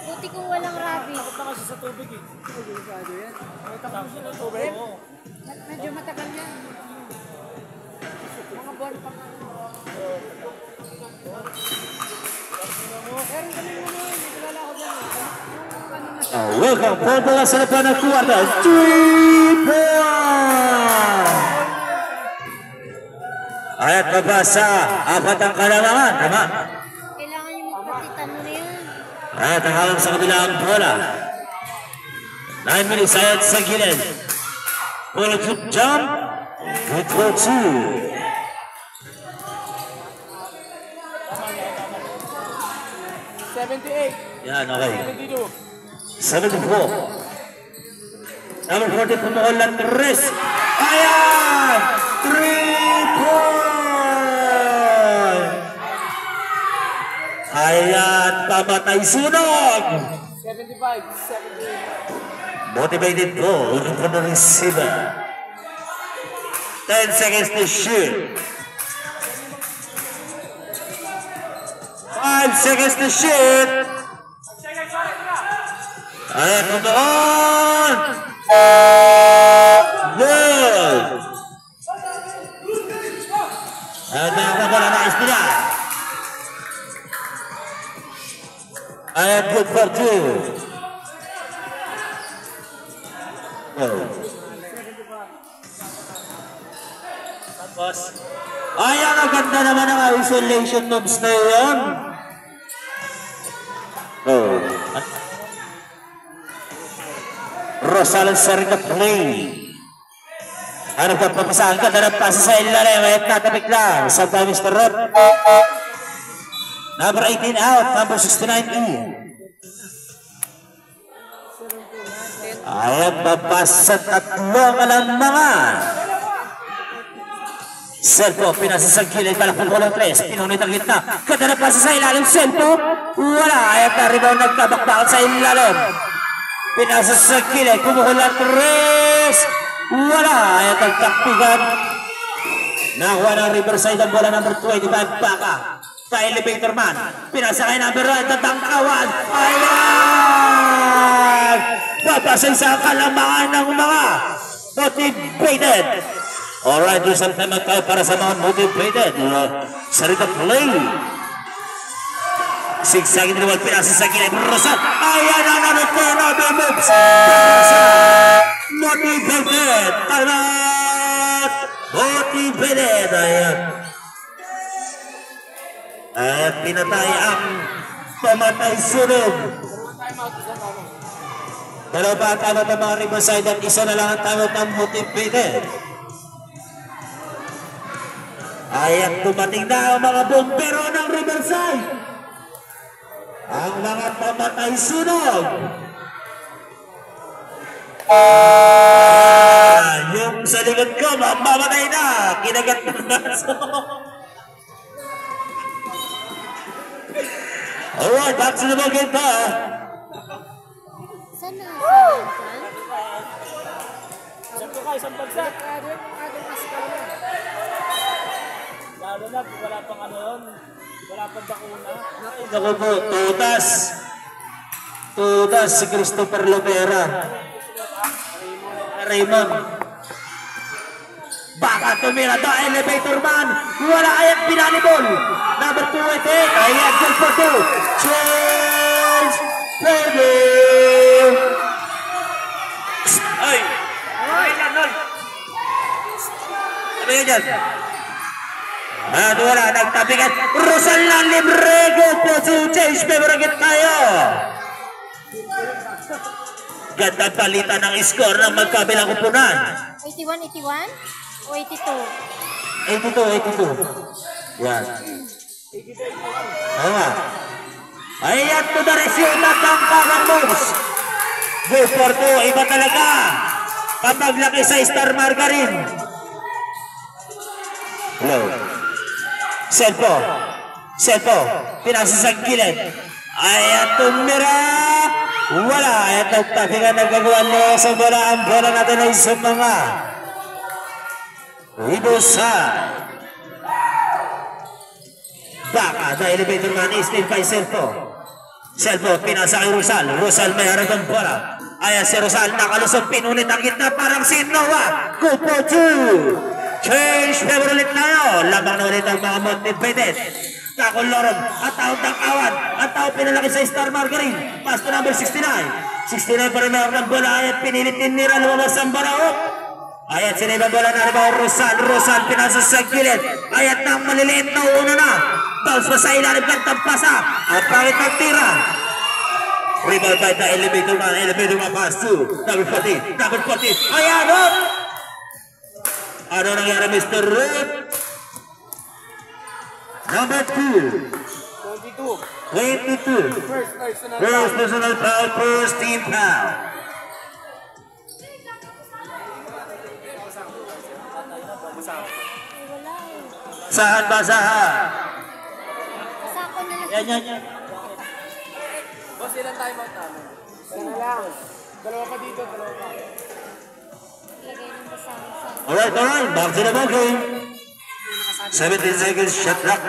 Buti kung walang rabies. Takot na kasi sa tubig eh. Delikado yan. Takot siya ng tubig. Oo. Medyo matagal yan. Mga buwan pa nga. Meron kami mo na, hindi kilala ko dyan. Welcome po pala sa laban ng kuwarta. 3 points! Ayat baba sa apat ang kalamangan. Tama. Kailangan yung magpatitan mo na yan. At ang halang sa kabilang bola. 9 minutes ayat sa gilid. Pull to jump. Good for 2. Yan, okay. 74. Number 40 pumuhol ng 3. Ayan! 3 points! Ayan, pamatay sunog! 75, 78. Motivated goal from the receiver. 10 seconds to shoot. 5 seconds to shoot. Ayan, tutuon. Good. Ayan, nakakabola na istila. Ayan, good for 2. Oh. Tapos, ayan, ang ganda naman ang isolation moves na yun. Oh. Rosales sa rin na play. Ano pa papasahan ka? Darap pasa sa ilalim. May tatabik lang. Santa Mr. Rod. Number 18 out. Number 69E. Ayan, babasa tatlong alamangan. Selpo, pinasa sa gilid. Palakpang bola 3. Pinunit ang gitna. Kadarap pasa sa ilalim. Selpo. Wala. Ayan, na-rebound nagkabakbakan sa ilalim. Pinasa sa gilid, kumukulang 3. Wala. Ayan ang takpigan. Nakuha ng Riverside ang bola number 25. Baka. Pa-elevator man. Pinasa kay number 1. Tatangkawan. Ayan. papasaysa ang kalamangan ng mga motivated. Alright, do some time tayo para sa mga motivated. Sarita play. Sigsagin naman pinasa sa gilid. Rosal. Ayan ang nanotera the moves. Motivated. Alat. Motivated. Ayan. At pinatay ang pamatay sunod. Dalawa pa ang tamot ng mga Riverside at isa na lang ang tamot ng motivated. Ayan, dumating na ang mga bombero ng Riverside. Ang mga pamatay sunog. Yung sa likod ko, mamamatay na. Kinagat na naso. Alright, back to the ball game pa. Saan na? Isang bagsak. Lalo na, wala pang ano yun. Wala pang bakuna. Ako po, tutas si Christopher Lovera. Raymond. Baka tumira the elevator man. Wala ayat pinalibol. Number 2 ayat goal for 2. Change. Baby. Ay. Ano yun dyan? At wala, nagtabigan. Rosal na libre. Go po to change. Favorite tayo. Gandang palitan ng score ng magkabilang kupunan. 81, 81? O 82? 82. Yan. Ayan. Ayan to the resulta ng Kagan Moves. Go for 2. Iba talaga. Kapag laki sa Star Margarine. Hello. Selpo. Pinasa sa gilid. Ayan tumira. Wala. Ayan nagtabi nga nagagawa niya sa bola. Ang bola natin ay sa mga Riverside. Baka the elevator man is still by Selpo, pinasa kay Rosal may harap ang bola. Ayan si Rosal, nakalusog, pinunit ang gitna, parang si Noah. Kupo 2. Change favor ulit tayo. Labang na ulit ang mga motivated. Takol Lorong, at tao takawan, at tao pinalaki sa Star Margarine. Pass to number 69. 69 pa rin ang bola, ayan pinilit din nila, lumabas ang baraot. Ayan sinibang bola na rin ang Rosal pinasa sa gilid. Ayan na maliliit na una na. Bounce pa sa ilalim ng tampasa. At pangit ng tira. Rebound by the elevator man pass to number 40. Ayan up. Ano nangyari Mr. Ruth? Number 2. 22. First personal foul, first team foul. Saan ba saan? Sako na lang. Yan. Boss, ilan tayo magtama? Isa na lang. Dalawa pa dito, dalawa pa. Lagay ng basang. Alright. Back to the ball game. 17 seconds shot clock.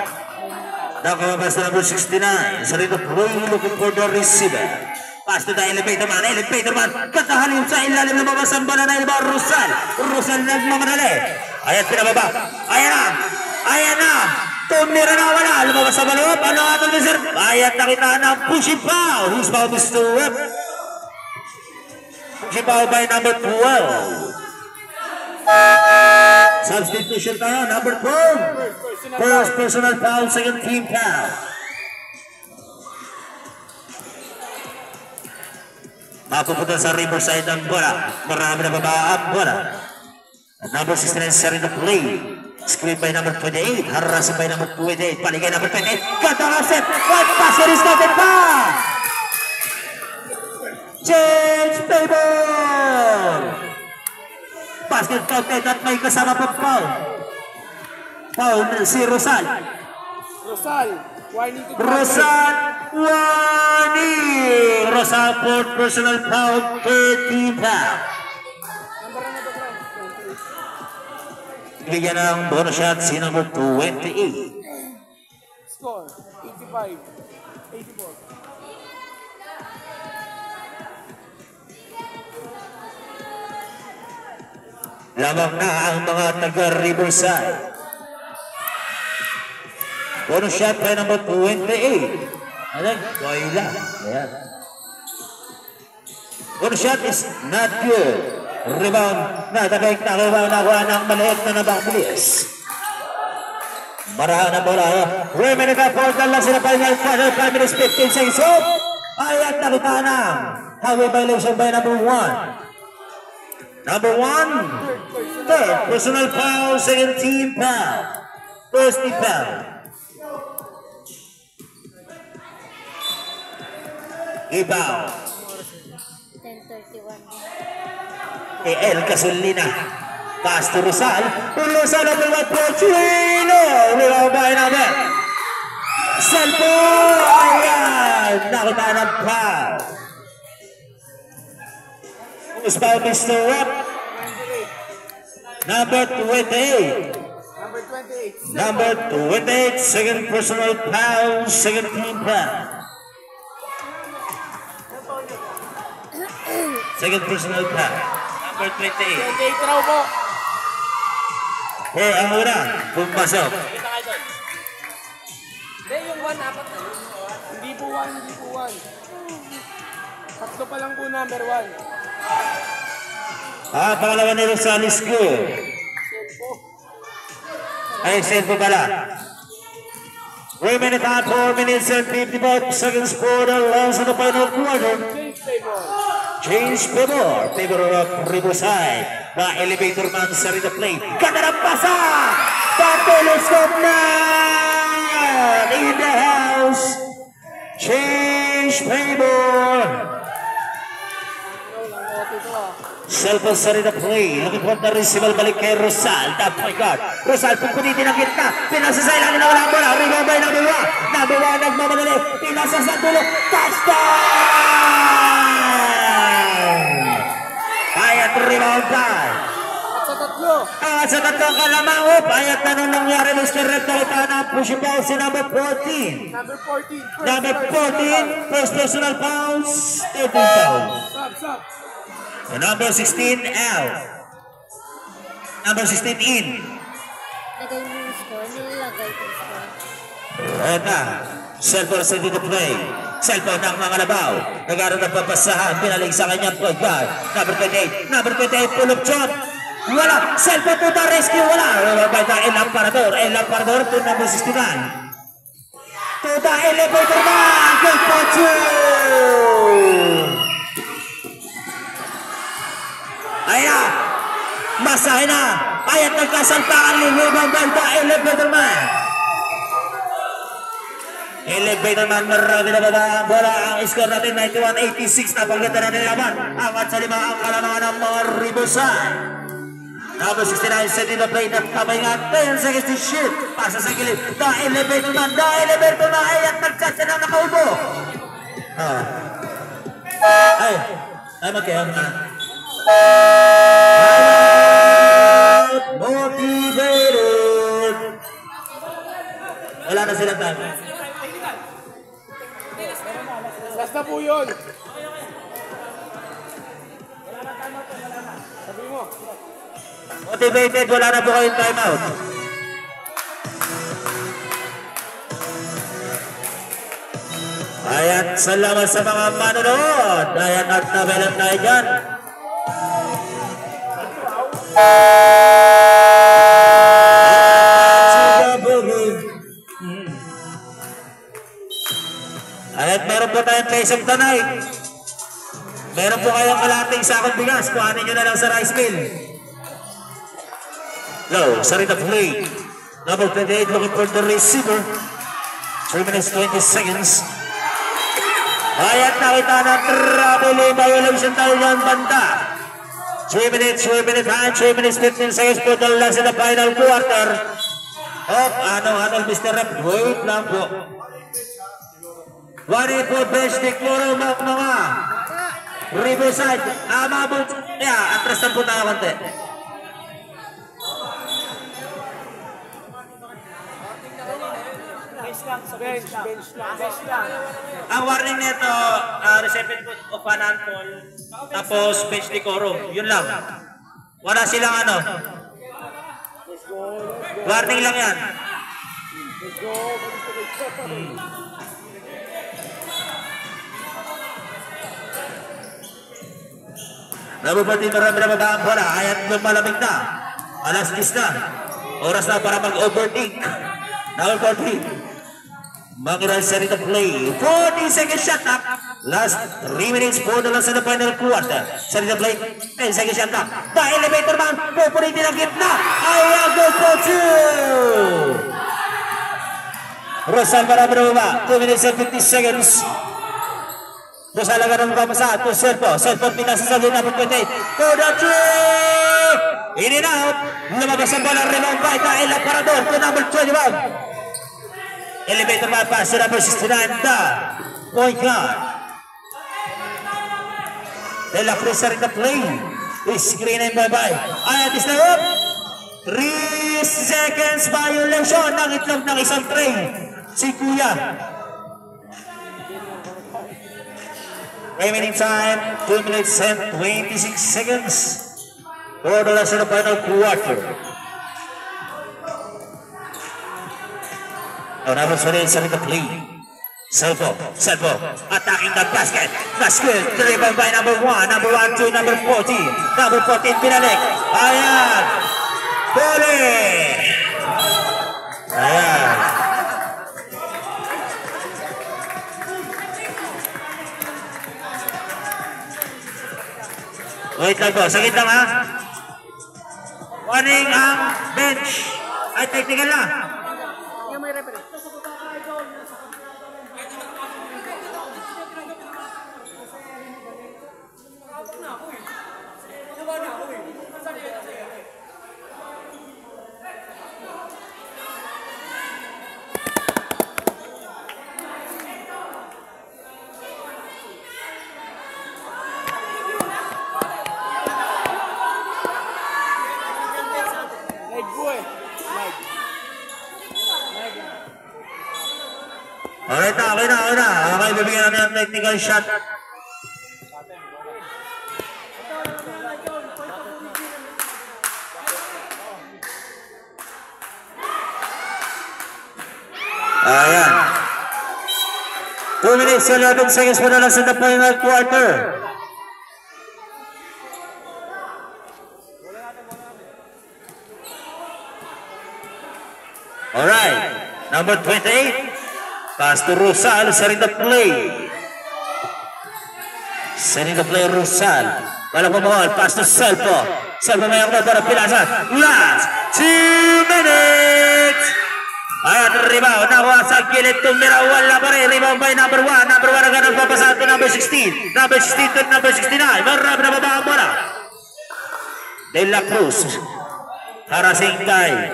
Nakamabas na number 69. Sarito play looking for the receiver. Pass to the elevator man. Katahalin sa ilalim na mabas ang bala na iba. Rosal nagmamadali. Ayan pinababa. Ayan na. Tumira na wala. Lumabas sa baloob. Ano ato Mr. Ayan nakita ng pushing foul. Who's foul Mr. Webb? Pushing foul by number 12. Substitution tayo. Number 12. First personal foul. Second team foul. Mapupunta sa Riverside ang bola. Marami na baba ang bola. Number 69 Sarino play. Screen by number 28. Harassing by number 28. Paligay number 28. Katalaset. What passer is noted pa? Change table. Basket counted at may kasama pa foul. Foul si Rosal. Warning to Rosal for personal foul. 13 foul. Bigyan ng bonus shot si number 28. Score, 85. 84. Lamang na ang mga taga-Riverside. Bonus shot by number 28. Ayan, Koila. Ayan. Bonus shot is not good. Rebound na rebound nakuha ng maliit na nabakbilis. Marahan na bola. Remaining na 4 lang sila final 5 minutes 15 seconds. Ayan, nakita na. Highway violation by number 1. Number 1. Third personal foul, second team foul. First team foul. Ibaw. 10:31. El Casolina. Pass to Rizal. Rizal number 1 for Chino. Rebound by number. Salpo. Ayan. Nakita ng foul. Who's foul, Mr. Rock? Number 28. Number 28. Second personal foul. Second team foul. Second personal foul. Number 28. 28 raw po. For ang una, pumasok. Hindi, yung 1, apat na. Hindi po 1. Tatlo pa lang po number 1. Pangalawa ni Rosales ko. Ay, Selpo pala. Remaining time 4 minutes and 55 seconds for the last of the final quarter. Change favor of Riverside. Na elevator man sa rin the play. Ganda ng pasa! Pateloscope na! In the house. Change favor. Selfon sa rin the play. Looking for the receiver, balik kay Rosal. Top point guard. Rosal pagpunitin ang gitna. Pinasasailan na walang bola. Rebound by number 1. Number 1 nagmamadali. Pinasasa dulo. Touchdown! Ayat rebound pa. At sa tatlong kalamang ayat na nung nangyari Mr. Rector na pushing ball si number 14. Number 14, first personal fouls, 13 fouls. So number 16 out. Number 16 in. Lagay mo yung score. Nilagay ko yung score. Ayan na. Selfon sa dito play. Selfon ng mga labaw. Nagaroon ng papasahan. Pinaling sa kanyang point guard. Number 28. Number 28, pull up shot. Wala. Selfon to the rescue. Wala. By the El Amparador. El Amparador to number 69. To the elevator man. Good for two. Ayan. Masahin na. Ayan nagkasaltaan ni Rebound by the elevator man. Elevator man, marami na ba bola ang score natin, 91-86 na pagkita na nilaban. Angat sa lima ang kalamangan ng mga Riverside. Number 69 set in the play na kamay nga 10 seconds to shoot. Pasa sa gilid, the elevator man, ayat nagkasya na nakaubo. Ay magkayang na. Motivated. Wala na silang time. Last na po yun. Sabi mo. Motivated, wala na po kayong time out. Ayan, salamat sa mga manonood. Ayan, at nabelan tayo dyan. Ayan, meron po tayong place of the night. Meron po kayong kalating sakong bigas. Kuhanin nyo na lang sa rice mill. Low, sorry the play. Number 28 looking for the receiver. 3 minutes 20 seconds. Ayan, nakita na trouble violation tayo ng banda. 3 minutes 15 seconds for the last in the final quarter. Ano, Mr. Rep, wait lang po. 1 for bench declaro mga Riverside. Mabot. Atras na po tayo konti. Bench lang. Ang warning nito, reception of an unfall, tapos bench decorum. Yun lang. Wala silang ano. Warning lang yan. Nabubati marami na mabang bola. Ayan malamig na. Alas 10 na. Oras na para mag-overtake. Now 14. Makiral sa rin play. 40 seconds shot up. Last 3 minutes po na lang sa final quarter. Sa rin play. 10 seconds shot up. Pa-elevator man. Pupunitin ang gitna. Ayan, go for 2. Rosal marami na baba. 2 minutes and 50 seconds. Rosal agad ang mapapasa. To Serpo. Serpo pinasa sa gitna. 28. To the 3. In and out. Lumabas ang bola. Rebound by Dahil Aparador. To number 21. Elevator man pass to number 69, the point guard. De La Cruz in the play. Screen and bye-bye. Ayan, is na up. 3 seconds violation ng itlog ng isang tray. Si Kuya. Remaining time, 2 minutes and 26 seconds. For the last in the final quarter. Number 20 sa rin play. Selvo, attacking the basket. Basket, driven by number 1, number 1 to number 14. Number 14, pinalik. Ayan. Bole. Ayan. Wait lang po, sakit lang ha. Warning ang bench. Ay, technical na. Yung may referee. Alright na, okay na. Okay, bibigyan natin ang technical shot. Ayan. 2 minutes and 11 seconds po na lang sa the final quarter. Alright, number 28. Pass to Rosal, setting the play. Setting the play, Rosal. Walang pamahal, pass to Selpo. Selpo may ako na para pilasan. Last 2 minutes. Ayan, rebound. Nakuha sa gilid. Tumira, wala pa rin. Rebound by number 1. Number 1 agad ang papasa to number 16. Number 16 to number 69. Marami na baba ang bola. De La Cruz. Harasing guy.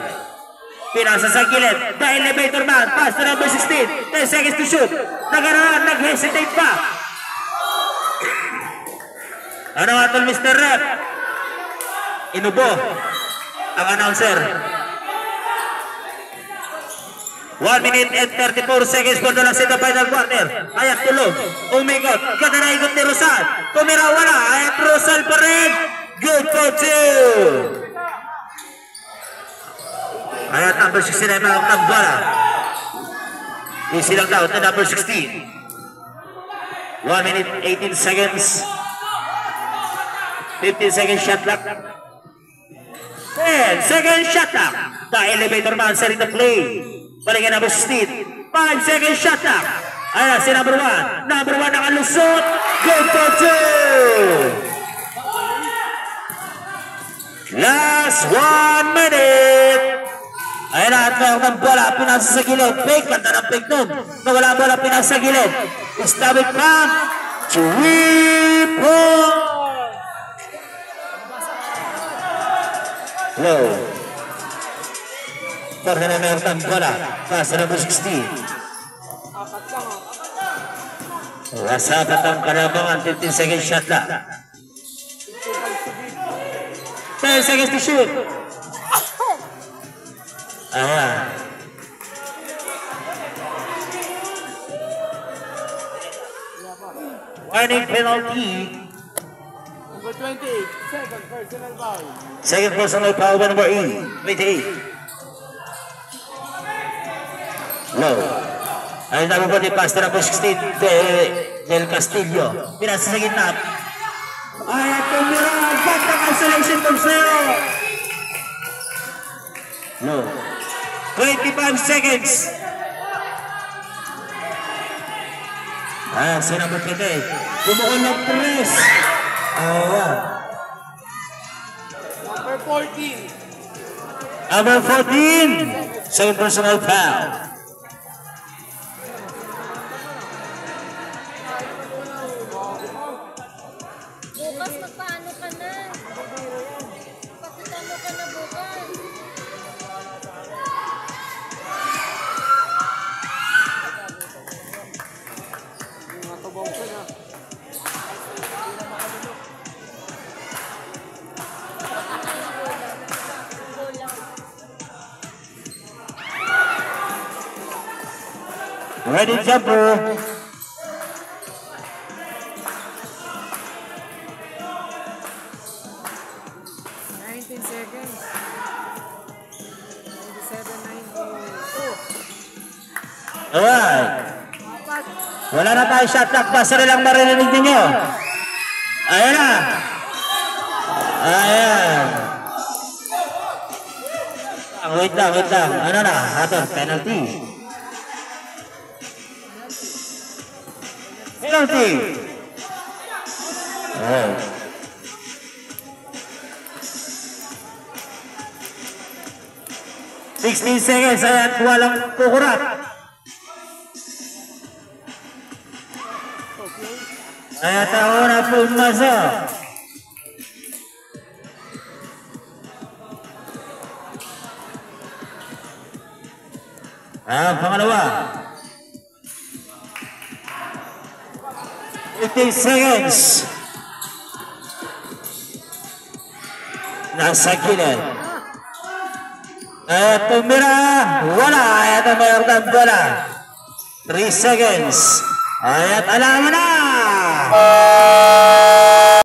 Pinasa sa gilid, the elevator man, pass to number 16, 10 seconds to shoot, nag-hesitate pa. Ano nga tol, Mr. Rep? Inubo, ang announcer. 1 minute and 34 seconds for the last in the final quarter. Ayak tulog, umikot, ganda na ikot ni Rosal, tumira wala, ayak Rosal pa rin, good for 2. Ayan, number 16 ay makakang bola. Easy lang daw, number 16. 1 minute, 18 seconds. 15 seconds shot clock. 10 seconds shot clock. The elevator man set in the play. Balikan number 16. 5 seconds shot clock. Ayan, si number 1. Number 1 nakalusot. Good for 2. Last 1 minute. Ayan na, at mayroon ng bola, pinasa sa gilid. Fake, ganda ng fake nun. Nawala ang bola, pinasa sa gilid. Estabit pa. 3 points. Low. Torna na mayroon ng bola. Pasa number 16. Wasapat ang kanabangan, 15 seconds shot na. 10 seconds to shoot. Ayan. Warning penalty. Number 28, second personal foul. Second personal foul by number 28. Low. Ay nababot ni Pastor number 16 Del Castillo. Pinasa sa gitna. Ay at tumira ang back cancellation from zero. Low. 25 seconds. Si number 20. Bumuon ng press. Ayan. Number 14. Number 14. Second personal foul. Bukas magpaano ka na? Pakitano ka na bukas. Matubaw ko na. Ready jumper. Seconds. 97-92. Alright. Wala na tayo shot clock. Basta na lang maririnig ninyo. Ayan na. Ayan. Wait lang. Ano na? Ato, penalty. Penalty. Oh. Sixteen seconds, ayan, walang kukurat. Ayan, tayo na pumasa. Pangalawa. 15 seconds. Nasa gilid. Tumira, wala. Ito mayroon ng bola. 3 seconds. At alam na.